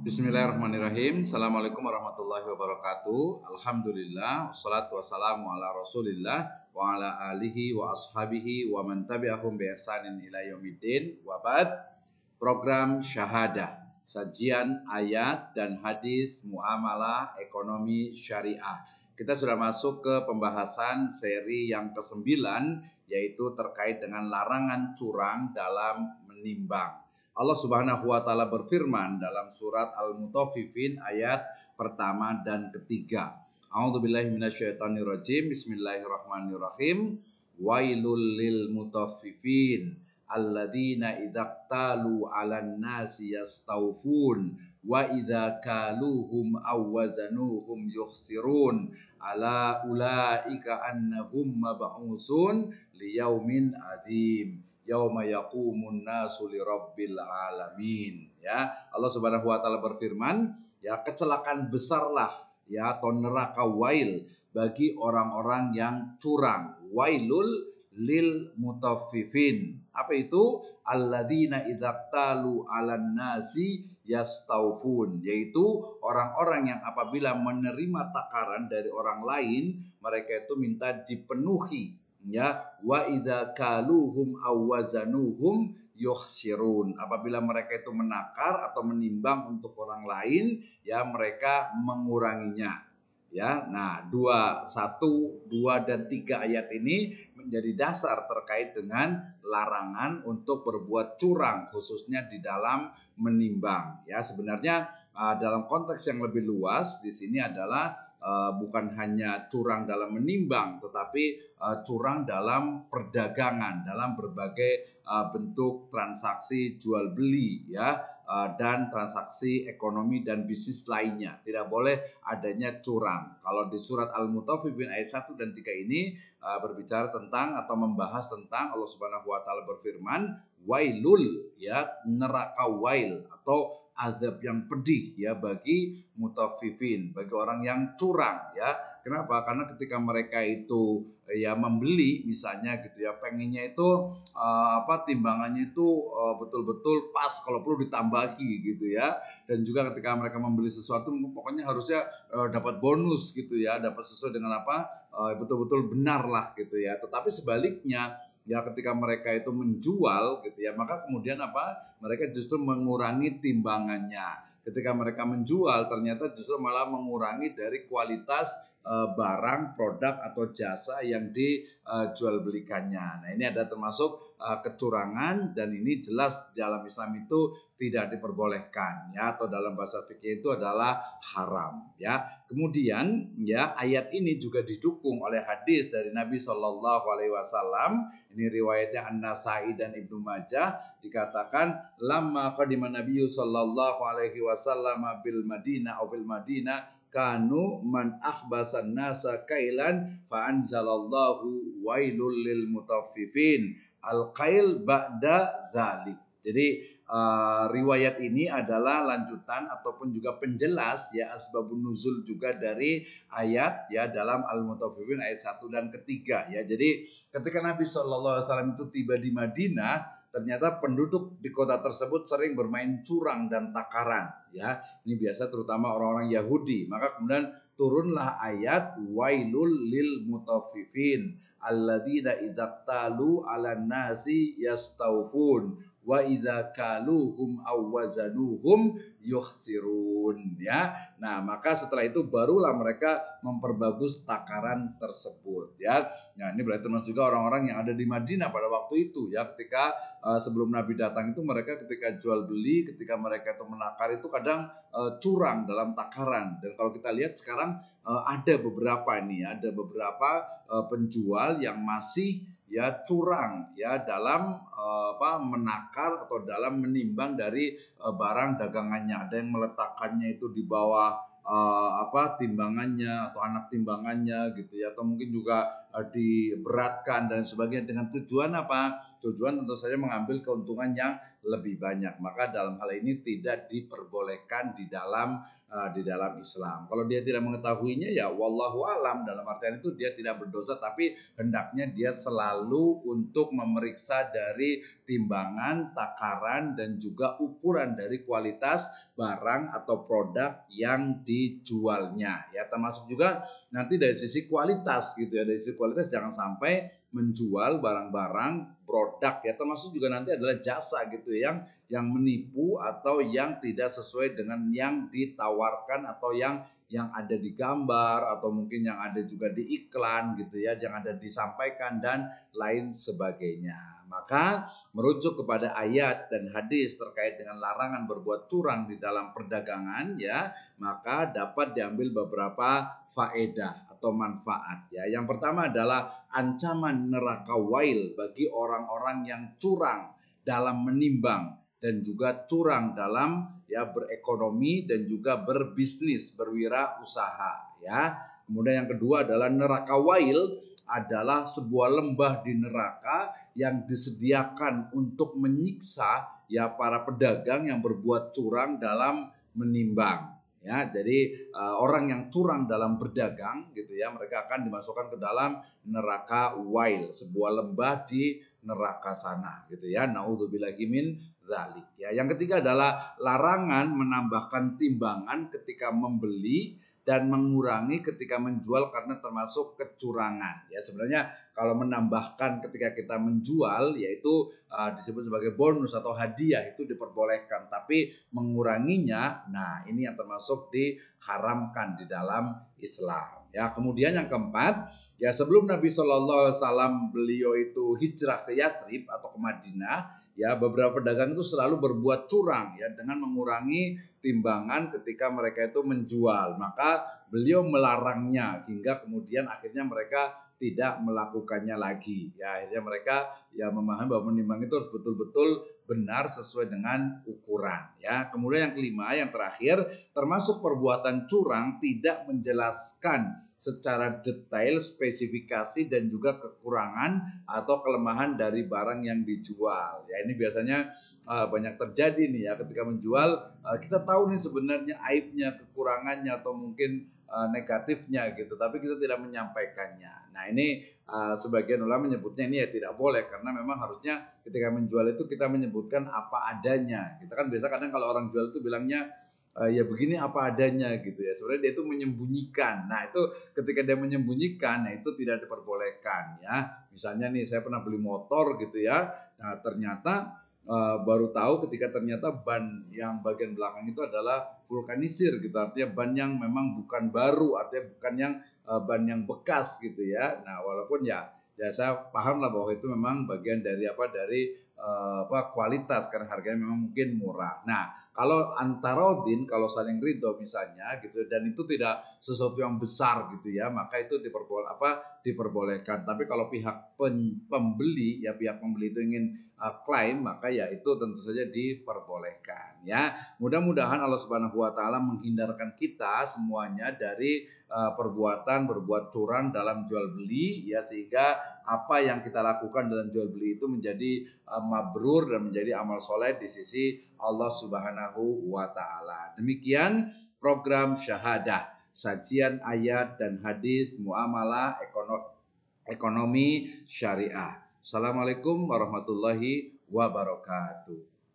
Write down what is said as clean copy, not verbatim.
Bismillahirrahmanirrahim. Assalamualaikum warahmatullahi wabarakatuh. Alhamdulillah, wassalatu wassalamu ala rasulillah wa ala alihi wa ashabihi wa man tabi'ahum bi ihsanin ila yaumiddin. Wa ba'd. Program Syahadah, sajian ayat dan hadis muamalah ekonomi syariah. Kita sudah masuk ke pembahasan seri yang ke-9, yaitu terkait dengan larangan curang dalam menimbang. Allah Subhanahu wa taala berfirman dalam surat Al-Mutaffifin ayat pertama dan ketiga. A'udzubillahi minasyaitonirrajim. Bismillahirrahmanirrahim. Wailul lil mutaffifin alladzina idzaqtalu 'alan nasi yastawfun wa idza kaluhum aw wazanuhum yukhsirun ala ulaika annahum mab'usun liyaumin adzim yauma yaqumun nasu lirabbil alamin. Ya, Allah Subhanahu wa taala berfirman, ya, kecelakaan besarlah ya atau neraka wail bagi orang-orang yang curang. Wailul lil mutaffifin. Apa itu? Alladzina idzaqtalu 'alan nasi yastawfun, yaitu orang-orang yang apabila menerima takaran dari orang lain, mereka itu minta dipenuhi, ya. Wa idza kaluhum aw wazanuhum yukhsirun, apabila mereka itu menakar atau menimbang untuk orang lain, ya, mereka menguranginya. Ya, nah 1, 2 dan 3 ayat ini menjadi dasar terkait dengan larangan untuk berbuat curang khususnya di dalam menimbang. Ya, sebenarnya dalam konteks yang lebih luas di sini adalah bukan hanya curang dalam menimbang, tetapi curang dalam perdagangan, dalam berbagai bentuk transaksi jual beli, ya, dan transaksi ekonomi dan bisnis lainnya. Tidak boleh adanya curang. Kalau di surat Al-Mutaffifin ayat 1 dan 3 ini berbicara tentang atau membahas tentang Allah Subhanahu wa taala berfirman, wailul, ya, neraka wail atau azab yang pedih, ya, bagi mutaffifin, bagi orang yang curang, ya. Kenapa? Karena ketika mereka itu ya membeli misalnya gitu, ya, pengennya itu timbangannya itu betul-betul pas, kalau perlu ditambahi gitu, ya. Dan juga ketika mereka membeli sesuatu pokoknya harusnya dapat bonus gitu, ya, dapat sesuai dengan betul-betul benar lah gitu, ya. Tetapi sebaliknya, ya, ketika mereka itu menjual gitu, ya, maka kemudian mereka justru mengurangi timbangannya. Ketika mereka menjual ternyata justru malah mengurangi dari kualitas barang, produk atau jasa yang dijual belikannya. Nah, ini ada termasuk kecurangan, dan ini jelas dalam Islam itu tidak diperbolehkan, ya, atau dalam bahasa fikih itu adalah haram, ya. Kemudian, ya, ayat ini juga didukung oleh hadis dari Nabi Shallallahu Alaihi Wasallam. Ini riwayatnya An-Nasai dan Ibnu Majah, dikatakan lamma qadima Nabiyyu Shallallahu Alaihi Wasallam bil Madinah atau bil Madinah kanu man akhbasan nasa kailan fa anzalallahu wailul lil mutaffifin al-qail ba'da dzalik. Jadi riwayat ini adalah lanjutan ataupun juga penjelas, ya, asbabun nuzul juga dari ayat, ya, dalam Al-Mutaffifin ayat 1 dan ketiga, ya. Jadi ketika Nabi SAW itu tiba di Madinah, ternyata penduduk di kota tersebut sering bermain curang dan takaran, ya. Ini biasa terutama orang-orang Yahudi. Maka kemudian turunlah ayat wailul lil mutaffifin alladzina idzaqtalu 'alan nasi yastawfun wa idza kaluhum aw wazanuhum yukhsirun, ya. Nah, maka setelah itu barulah mereka memperbagus takaran tersebut, ya. Nah, ini berarti termasuk juga orang-orang yang ada di Madinah pada waktu itu, ya, ketika sebelum Nabi datang itu mereka ketika jual beli, ketika mereka itu menakar itu kadang curang dalam takaran. Dan kalau kita lihat sekarang ada beberapa penjual yang masih, ya, curang, ya, dalam menakar atau dalam menimbang dari barang dagangannya. Ada yang meletakkannya itu di bawah timbangannya atau anak timbangannya gitu ya, atau mungkin juga diberatkan dan sebagainya dengan tujuan apa? Tujuan tentu saja mengambil keuntungan yang lebih banyak. Maka dalam hal ini tidak diperbolehkan di dalam Islam. Kalau dia tidak mengetahuinya ya wallahu alam, dalam artian itu dia tidak berdosa, tapi hendaknya dia selalu untuk memeriksa dari timbangan, takaran dan juga ukuran dari kualitas barang atau produk yang dijualnya ya, termasuk juga nanti dari sisi kualitas gitu ya, dari sisi kualitas jangan sampai menjual barang-barang produk ya, termasuk juga nanti adalah jasa gitu ya, yang menipu atau yang tidak sesuai dengan yang ditawarkan atau yang ada di gambar atau mungkin yang ada juga di iklan gitu ya, yang ada disampaikan dan lain sebagainya. Maka merujuk kepada ayat dan hadis terkait dengan larangan berbuat curang di dalam perdagangan ya, maka dapat diambil beberapa faedah atau manfaat ya. Yang pertama adalah ancaman neraka wail bagi orang-orang yang curang dalam menimbang dan juga curang dalam ya berekonomi dan juga berbisnis, berwirausaha ya. Kemudian yang kedua adalah neraka wail adalah sebuah lembah di neraka yang disediakan untuk menyiksa ya para pedagang yang berbuat curang dalam menimbang ya. Jadi orang yang curang dalam berdagang gitu ya, mereka akan dimasukkan ke dalam neraka wail, sebuah lembah di neraka sana gitu ya. Naudzubillahi min dzalik ya. Yang ketiga adalah larangan menambahkan timbangan ketika membeli dan mengurangi ketika menjual karena termasuk kecurangan ya. Sebenarnya kalau menambahkan ketika kita menjual yaitu disebut sebagai bonus atau hadiah itu diperbolehkan, tapi menguranginya nah ini yang termasuk diharamkan di dalam Islam ya. Kemudian yang keempat ya, sebelum Nabi Shallallahu Alaihi Wasallam beliau itu hijrah ke Yathrib atau ke Madinah ya, beberapa pedagang itu selalu berbuat curang ya dengan mengurangi timbangan ketika mereka itu menjual. Maka beliau melarangnya hingga kemudian akhirnya mereka tidak melakukannya lagi ya. Akhirnya mereka ya memahami bahwa menimbang itu harus betul-betul benar sesuai dengan ukuran ya. Kemudian yang kelima, yang terakhir, termasuk perbuatan curang tidak menjelaskan secara detail spesifikasi dan juga kekurangan atau kelemahan dari barang yang dijual ya. Ini biasanya banyak terjadi nih ya, ketika menjual kita tahu nih sebenarnya aibnya, kekurangannya atau mungkin negatifnya gitu, tapi kita tidak menyampaikannya. Nah ini sebagian ulama menyebutnya ini ya tidak boleh, karena memang harusnya ketika menjual itu kita menyebutkan apa adanya. Kita kan biasa kadang kalau orang jual itu bilangnya ya begini apa adanya gitu ya. Sebenarnya dia itu menyembunyikan. Nah itu ketika dia menyembunyikan, nah itu tidak diperbolehkan ya. Misalnya nih saya pernah beli motor gitu ya. Nah ternyata baru tahu ketika ternyata ban yang bagian belakang itu adalah vulkanisir gitu. Artinya ban yang memang bukan baru, artinya bukan yang ban yang bekas gitu ya. Nah walaupun ya saya paham lah bahwa itu memang bagian dari kualitas, karena harganya memang mungkin murah. Nah kalau antarodin, kalau saling ridho misalnya gitu, dan itu tidak sesuatu yang besar gitu ya, maka itu diperbolehkan. Tapi kalau pihak pembeli ya, pihak pembeli itu ingin klaim, maka ya itu tentu saja diperbolehkan ya. Mudah-mudahan Allah Subhanahu wa taala menghindarkan kita semuanya dari perbuatan berbuat curang dalam jual beli ya, sehingga apa yang kita lakukan dalam jual beli itu menjadi mabrur dan menjadi amal soleh di sisi Allah Subhanahu wa taala. Demikian program syahadah, sajian ayat dan hadis muamalah ekonomi syariah. Assalamualaikum warahmatullahi wabarakatuh.